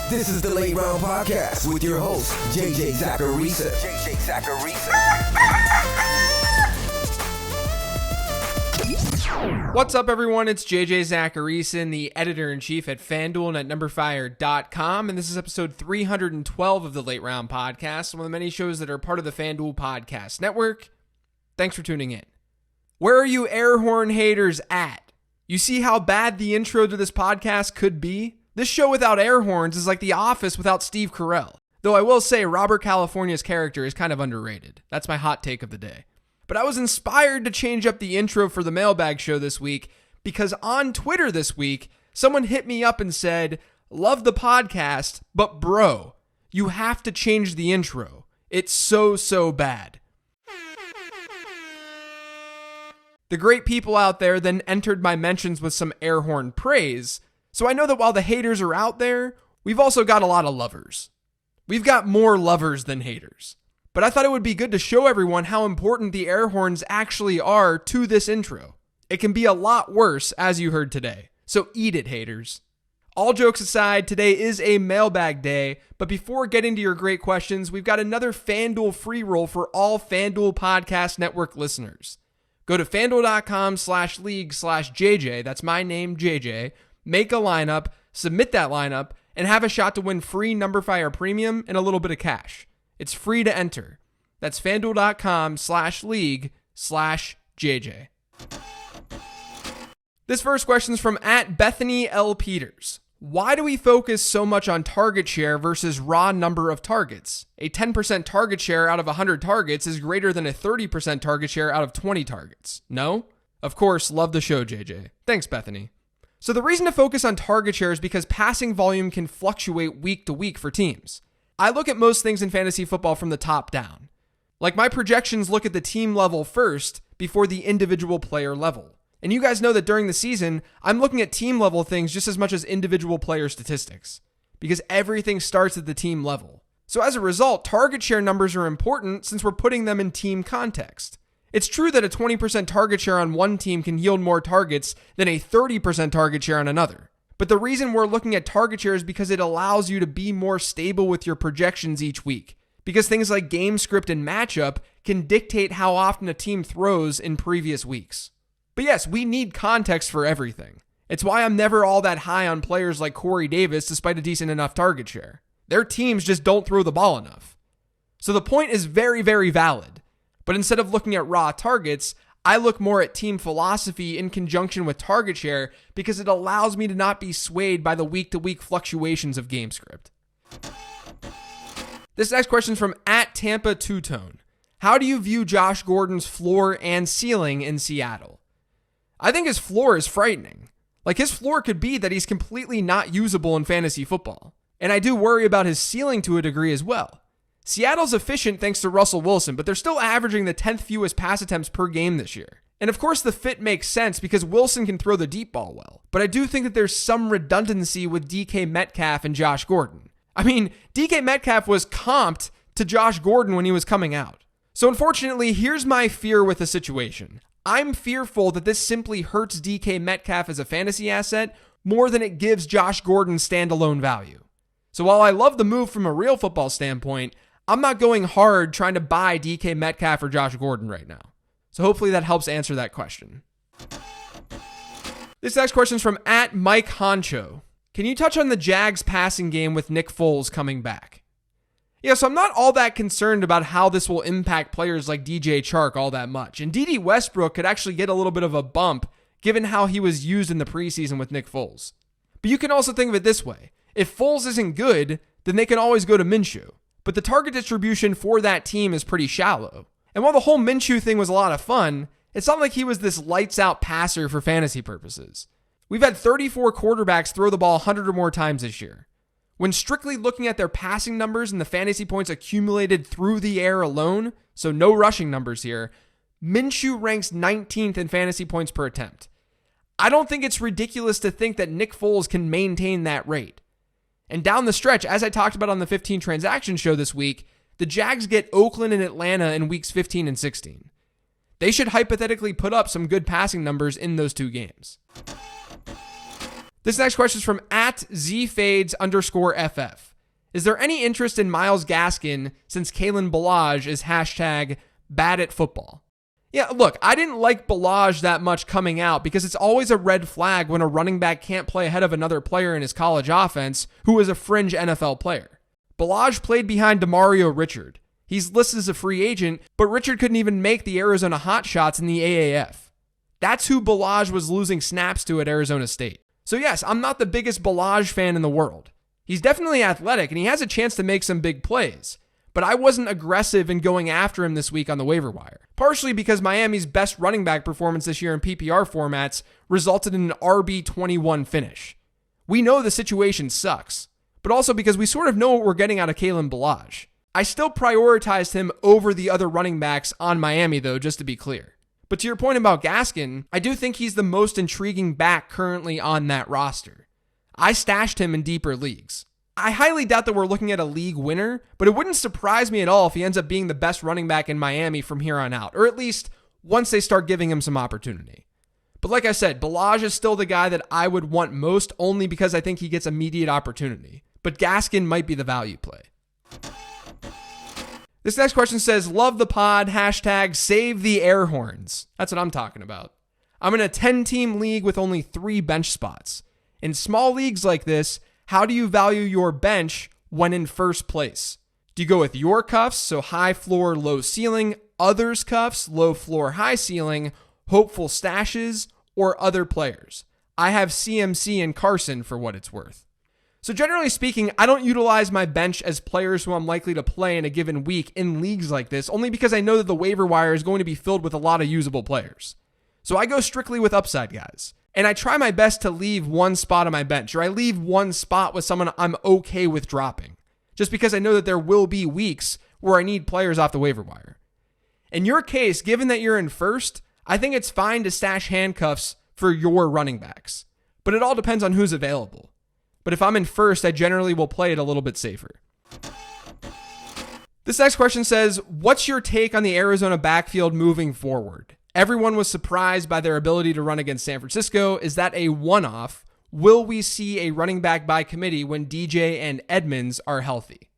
This is the Late Round Podcast with your host, JJ Zacharisa. What's up, everyone? It's JJ Zacharisa, the editor-in-chief at FanDuel and at numberfire.com, and this is episode 312 of the Late Round Podcast, one of the many shows that are part of the FanDuel Podcast Network. Thanks for tuning in. Where are you air horn haters at? You see how bad the intro to this podcast could be? This show without air horns is like The Office without Steve Carell. Though I will say Robert California's character is kind of underrated. That's my hot take of the day. But I was inspired to change up the intro for the Mailbag show this week because on Twitter this week, someone hit me up and said, "Love the podcast, but bro, you have to change the intro. It's so bad." The great people out there then entered my mentions with some air horn praise, so I know that while the haters are out there, we've also got a lot of lovers. We've got more lovers than haters. But I thought it would be good to show everyone how important the air horns actually are to this intro. It can be a lot worse, as you heard today. So eat it, haters. All jokes aside, today is a mailbag day, but before getting to your great questions, we've got another FanDuel free roll for all FanDuel Podcast Network listeners. Go to fanduel.com/league/JJ, that's my name, JJ, make a lineup, submit that lineup, and have a shot to win free Numberfire Premium and a little bit of cash. It's free to enter. That's fanduel.com/league/JJ. This first question is from @BethanyL.Peters. Why do we focus so much on target share versus raw number of targets? A 10% target share out of 100 targets is greater than a 30% target share out of 20 targets. No? Of course, love the show, JJ. Thanks, Bethany. So the reason to focus on target share is because passing volume can fluctuate week to week for teams. I look at most things in fantasy football from the top down. Like my projections look at the team level first before the individual player level. And you guys know that during the season, I'm looking at team level things just as much as individual player statistics because everything starts at the team level. So as a result, target share numbers are important since we're putting them in team context. It's true that a 20% target share on one team can yield more targets than a 30% target share on another. But the reason we're looking at target share is because it allows you to be more stable with your projections each week. Because things like game script and matchup can dictate how often a team throws in previous weeks. But yes, we need context for everything. It's why I'm never all that high on players like Corey Davis despite a decent enough target share. Their teams just don't throw the ball enough. So the point is very, very valid. But instead of looking at raw targets, I look more at team philosophy in conjunction with target share because it allows me to not be swayed by the week-to-week fluctuations of game script. This next question is from @Tampa Two-Tone. How do you view Josh Gordon's floor and ceiling in Seattle? I think his floor is frightening. Like his floor could be that he's completely not usable in fantasy football. And I do worry about his ceiling to a degree as well. Seattle's efficient thanks to Russell Wilson, but they're still averaging the 10th fewest pass attempts per game this year. And of course the fit makes sense because Wilson can throw the deep ball well. But I do think that there's some redundancy with DK Metcalf and Josh Gordon. I mean, DK Metcalf was comped to Josh Gordon when he was coming out. So unfortunately, here's my fear with the situation. I'm fearful that this simply hurts DK Metcalf as a fantasy asset more than it gives Josh Gordon standalone value. So while I love the move from a real football standpoint, I'm not going hard trying to buy DK Metcalf or Josh Gordon right now. So hopefully that helps answer that question. This next question is from @Mike Honcho. Can you touch on the Jags passing game with Nick Foles coming back? Yeah, so I'm not all that concerned about how this will impact players like DJ Chark all that much. And D.D. Westbrook could actually get a little bit of a bump given how he was used in the preseason with Nick Foles. But you can also think of it this way. If Foles isn't good, then they can always go to Minshew. But the target distribution for that team is pretty shallow. And while the whole Minshew thing was a lot of fun, it's not like he was this lights out passer for fantasy purposes. We've had 34 quarterbacks throw the ball 100 or more times this year. When strictly looking at their passing numbers and the fantasy points accumulated through the air alone, so no rushing numbers here, Minshew ranks 19th in fantasy points per attempt. I don't think it's ridiculous to think that Nick Foles can maintain that rate. And down the stretch, as I talked about on the 15 transaction show this week, the Jags get Oakland and Atlanta in weeks 15 and 16. They should hypothetically put up some good passing numbers in those two games. This next question is from @zfades_ff. Is there any interest in Myles Gaskin since Kalen Ballage is hashtag bad at football? Yeah, look, I didn't like Ballage that much coming out because it's always a red flag when a running back can't play ahead of another player in his college offense who is a fringe NFL player. Ballage played behind DeMario Richard. He's listed as a free agent, but Richard couldn't even make the Arizona Hotshots in the AAF. That's who Ballage was losing snaps to at Arizona State. So yes, I'm not the biggest Ballage fan in the world. He's definitely athletic and he has a chance to make some big plays, but I wasn't aggressive in going after him this week on the waiver wire. Partially because Miami's best running back performance this year in PPR formats resulted in an RB21 finish. We know the situation sucks, but also because we sort of know what we're getting out of Kalen Ballage. I still prioritized him over the other running backs on Miami though, just to be clear. But to your point about Gaskin, I do think he's the most intriguing back currently on that roster. I stashed him in deeper leagues. I highly doubt that we're looking at a league winner, but it wouldn't surprise me at all if he ends up being the best running back in Miami from here on out, or at least once they start giving him some opportunity. But like I said, Ballage is still the guy that I would want most only because I think he gets immediate opportunity. But Gaskin might be the value play. This next question says, love the pod, hashtag save the air horns. That's what I'm talking about. I'm in a 10-team league with only 3 bench spots. In small leagues like this, how do you value your bench when in first place? Do you go with your cuffs, so high floor, low ceiling, others' cuffs, low floor, high ceiling, hopeful stashes, or other players? I have CMC and Carson for what it's worth. So generally speaking, I don't utilize my bench as players who I'm likely to play in a given week in leagues like this, only because I know that the waiver wire is going to be filled with a lot of usable players. So I go strictly with upside guys. And I try my best to leave one spot on my bench, or I leave one spot with someone I'm okay with dropping, just because I know that there will be weeks where I need players off the waiver wire. In your case, given that you're in first, I think it's fine to stash handcuffs for your running backs, but it all depends on who's available. But if I'm in first, I generally will play it a little bit safer. This next question says, what's your take on the Arizona backfield moving forward? Everyone was surprised by their ability to run against San Francisco. Is that a one-off? Will we see a running back by committee when DJ and Edmonds are healthy?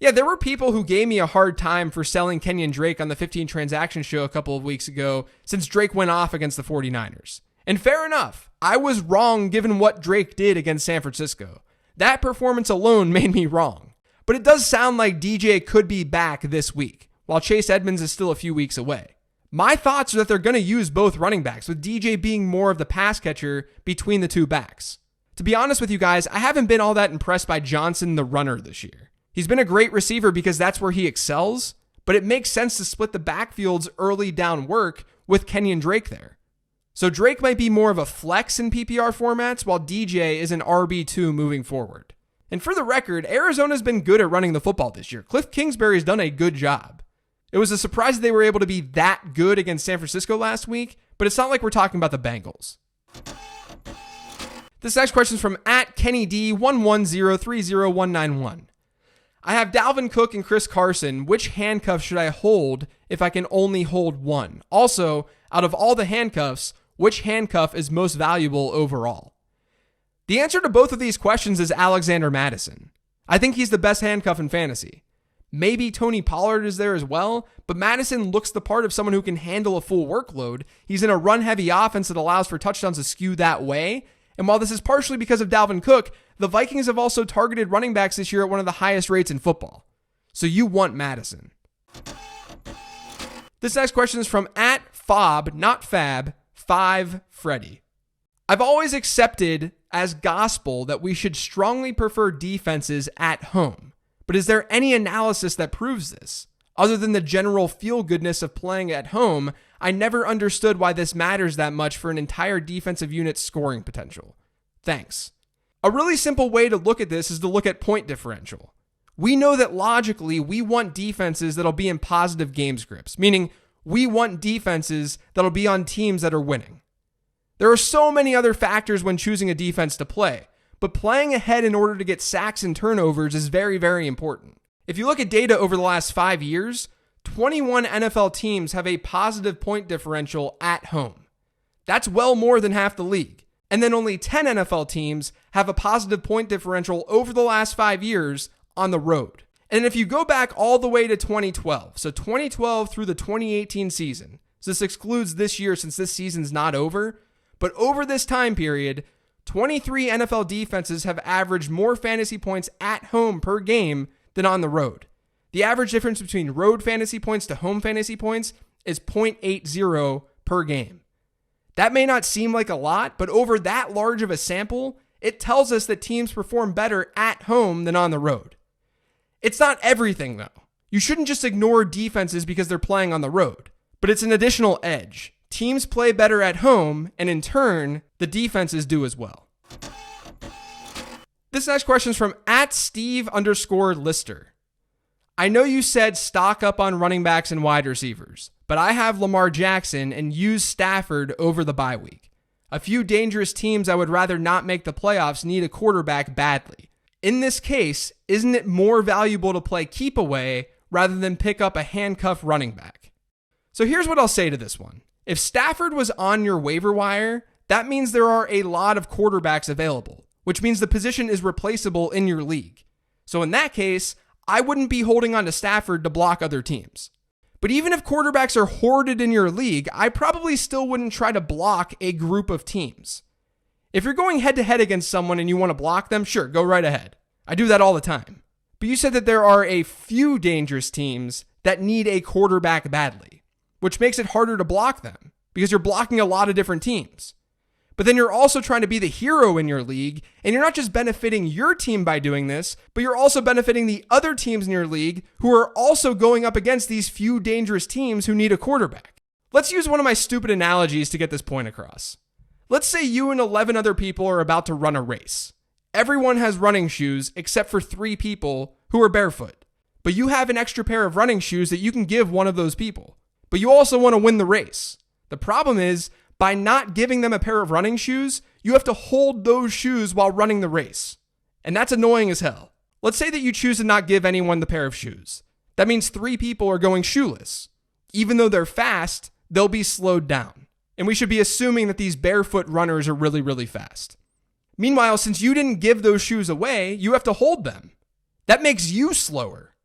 Yeah, there were people who gave me a hard time for selling Kenyon Drake on the 15 Transaction Show a couple of weeks ago since Drake went off against the 49ers. And fair enough, I was wrong given what Drake did against San Francisco. That performance alone made me wrong. But it does sound like DJ could be back this week, while Chase Edmonds is still a few weeks away. My thoughts are that they're going to use both running backs, with DJ being more of the pass catcher between the two backs. To be honest with you guys, I haven't been all that impressed by Johnson the runner this year. He's been a great receiver because that's where he excels, but it makes sense to split the backfield's early down work with Kenyon Drake there. So Drake might be more of a flex in PPR formats, while DJ is an RB2 moving forward. And for the record, Arizona's been good at running the football this year. Cliff Kingsbury's done a good job. It was a surprise that they were able to be that good against San Francisco last week, but it's not like we're talking about the Bengals. This next question is from @KennyD11030191. I have Dalvin Cook and Chris Carson. Which handcuff should I hold if I can only hold one? Also, out of all the handcuffs, which handcuff is most valuable overall? The answer to both of these questions is Alexander Mattison. I think he's the best handcuff in fantasy. Maybe Tony Pollard is there as well, but Madison looks the part of someone who can handle a full workload. He's in a run-heavy offense that allows for touchdowns to skew that way. And while this is partially because of Dalvin Cook, the Vikings have also targeted running backs this year at one of the highest rates in football. So you want Madison. This next question is from @Fob, not Fab, 5 Freddy. I've always accepted as gospel that we should strongly prefer defenses at home. But is there any analysis that proves this? Other than the general feel-goodness of playing at home, I never understood why this matters that much for an entire defensive unit's scoring potential. Thanks. A really simple way to look at this is to look at point differential. We know that logically we want defenses that'll be in positive game scripts, meaning we want defenses that'll be on teams that are winning. There are so many other factors when choosing a defense to play, but playing ahead in order to get sacks and turnovers is very, very important. If you look at data over the last 5 years, 21 NFL teams have a positive point differential at home. That's well more than half the league. And then only 10 NFL teams have a positive point differential over the last 5 years on the road. And if you go back all the way to 2012, so 2012 through the 2018 season, so this excludes this year since this season's not over, but over this time period, 23 NFL defenses have averaged more fantasy points at home per game than on the road. The average difference between road fantasy points to home fantasy points is 0.80 per game. That may not seem like a lot, but over that large of a sample, it tells us that teams perform better at home than on the road. It's not everything, though. You shouldn't just ignore defenses because they're playing on the road, but it's an additional edge. Teams play better at home, and in turn, the defenses do as well. This next question is from @Steve_Lister. I know you said stock up on running backs and wide receivers, but I have Lamar Jackson and use Stafford over the bye week. A few dangerous teams I would rather not make the playoffs need a quarterback badly. In this case, isn't it more valuable to play keep away rather than pick up a handcuff running back? So here's what I'll say to this one. If Stafford was on your waiver wire, that means there are a lot of quarterbacks available, which means the position is replaceable in your league. So in that case, I wouldn't be holding on to Stafford to block other teams. But even if quarterbacks are hoarded in your league, I probably still wouldn't try to block a group of teams. If you're going head-to-head against someone and you want to block them, sure, go right ahead. I do that all the time. But you said that there are a few dangerous teams that need a quarterback badly, which makes it harder to block them because you're blocking a lot of different teams. But then you're also trying to be the hero in your league, and you're not just benefiting your team by doing this, but you're also benefiting the other teams in your league who are also going up against these few dangerous teams who need a quarterback. Let's use one of my stupid analogies to get this point across. Let's say you and 11 other people are about to run a race. Everyone has running shoes except for 3 people who are barefoot. But you have an extra pair of running shoes that you can give one of those people. But you also want to win the race. The problem is, by not giving them a pair of running shoes, you have to hold those shoes while running the race. And that's annoying as hell. Let's say that you choose to not give anyone the pair of shoes. That means 3 people are going shoeless. Even though they're fast, they'll be slowed down. And we should be assuming that these barefoot runners are really, really fast. Meanwhile, since you didn't give those shoes away, you have to hold them. That makes you slower.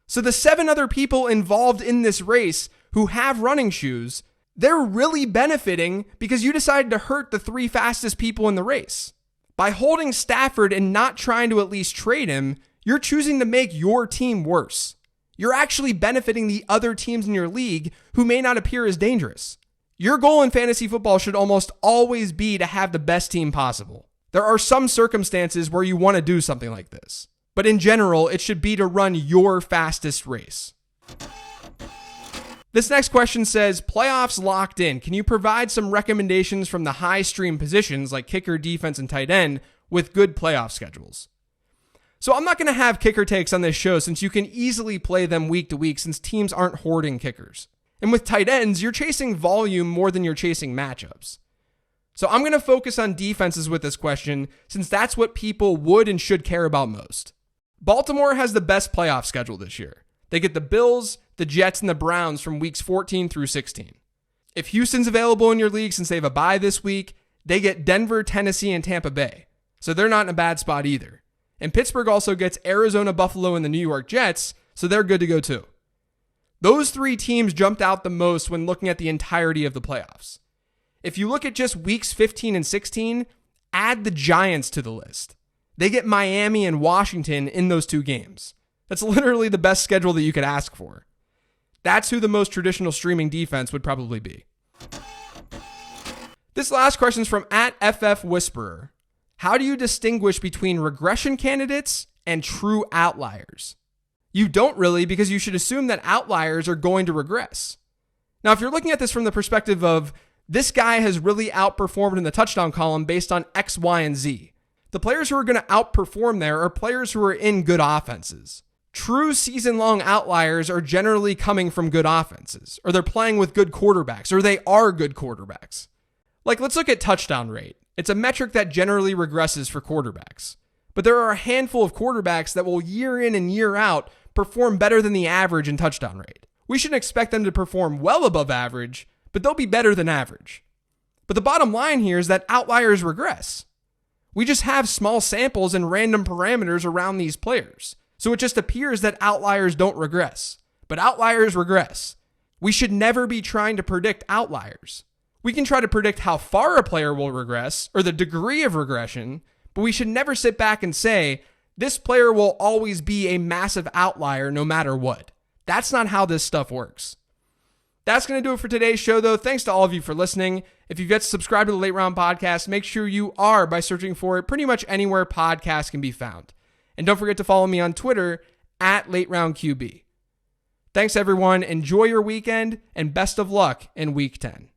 So the 7 other people involved in this race who have running shoes, they're really benefiting because you decided to hurt the 3 fastest people in the race. By holding Stafford and not trying to at least trade him, you're choosing to make your team worse. You're actually benefiting the other teams in your league who may not appear as dangerous. Your goal in fantasy football should almost always be to have the best team possible. There are some circumstances where you want to do something like this, but in general, it should be to run your fastest race. This next question says, playoffs locked in. Can you provide some recommendations from the high stream positions like kicker, defense, and tight end with good playoff schedules? So I'm not going to have kicker takes on this show since you can easily play them week to week since teams aren't hoarding kickers. And with tight ends, you're chasing volume more than you're chasing matchups. So I'm going to focus on defenses with this question since that's what people would and should care about most. Baltimore has the best playoff schedule this year. They get the Bills, the Jets, and the Browns from weeks 14 through 16. If Houston's available in your league since they have a bye this week, they get Denver, Tennessee, and Tampa Bay. So they're not in a bad spot either. And Pittsburgh also gets Arizona, Buffalo, and the New York Jets, so they're good to go too. Those 3 teams jumped out the most when looking at the entirety of the playoffs. If you look at just weeks 15 and 16, add the Giants to the list. They get Miami and Washington in those 2 games. That's literally the best schedule that you could ask for. That's who the most traditional streaming defense would probably be. This last question is from @FFWhisperer. How do you distinguish between regression candidates and true outliers? You don't really, because you should assume that outliers are going to regress. Now, if you're looking at this from the perspective of this guy has really outperformed in the touchdown column based on X, Y, and Z, the players who are going to outperform there are players who are in good offenses. True season-long outliers are generally coming from good offenses, or they're playing with good quarterbacks, or they are good quarterbacks. Like, let's look at touchdown rate. It's a metric that generally regresses for quarterbacks. But there are a handful of quarterbacks that will year in and year out perform better than the average in touchdown rate. We shouldn't expect them to perform well above average, but they'll be better than average. But the bottom line here is that outliers regress. We just have small samples and random parameters around these players. So it just appears that outliers don't regress. But outliers regress. We should never be trying to predict outliers. We can try to predict how far a player will regress or the degree of regression, but we should never sit back and say, this player will always be a massive outlier no matter what. That's not how this stuff works. That's going to do it for today's show, though. Thanks to all of you for listening. If you've yet to subscribe to the Late Round Podcast, make sure you are by searching for it pretty much anywhere podcasts can be found. And don't forget to follow me on Twitter at LateRoundQB. Thanks, everyone. Enjoy your weekend, and best of luck in Week 10.